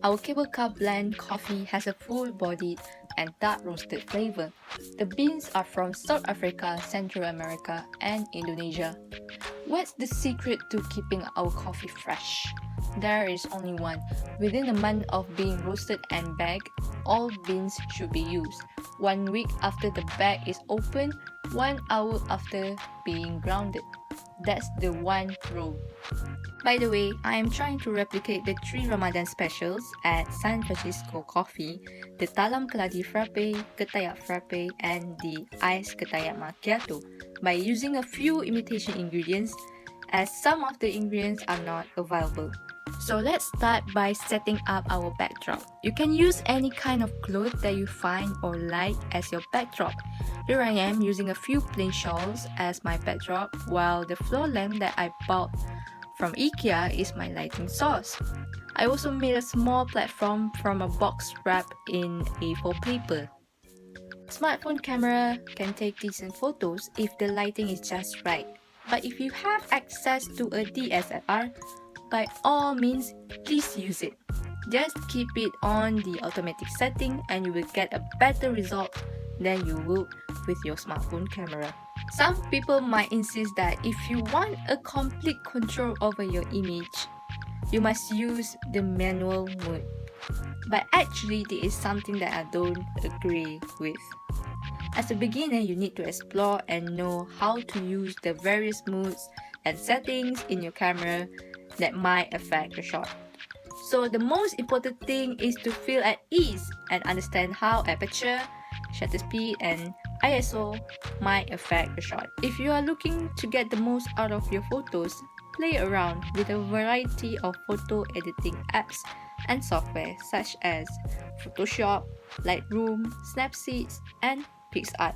Our cable car blend coffee has a full-bodied and dark roasted flavor. The beans are from South Africa, Central America, and Indonesia. What's the secret to keeping our coffee fresh? There is only one. Within a month of being roasted and bagged, all beans should be used. 1 week after the bag is opened, 1 hour after being grounded. That's the one rule. By the way, I am trying to replicate the 3 Ramadan specials at San Francisco Coffee, the Talam Keladi Frappe, Ketayak Frappe, and the Ice Ketayak Macchiato by using a few imitation ingredients, as some of the ingredients are not available. So let's start by setting up our backdrop. You can use any kind of cloth that you find or like as your backdrop. Here I am using a few plain shawls as my backdrop, while the floor lamp that I bought from IKEA is my lighting source. I also made a small platform from a box wrapped in A4 paper. Smartphone camera can take decent photos if the lighting is just right. But if you have access to a DSLR, by all means, please use it. Just keep it on the automatic setting and you will get a better result than you would with your smartphone camera. Some people might insist that if you want a complete control over your image, you must use the manual mode. But actually, this is something that I don't agree with. As a beginner, you need to explore and know how to use the various modes and settings in your camera that might affect the shot. So the most important thing is to feel at ease and understand how aperture, shutter speed, and ISO might affect the shot. If you are looking to get the most out of your photos, play around with a variety of photo editing apps and software such as Photoshop, Lightroom, Snapseed, and PixArt.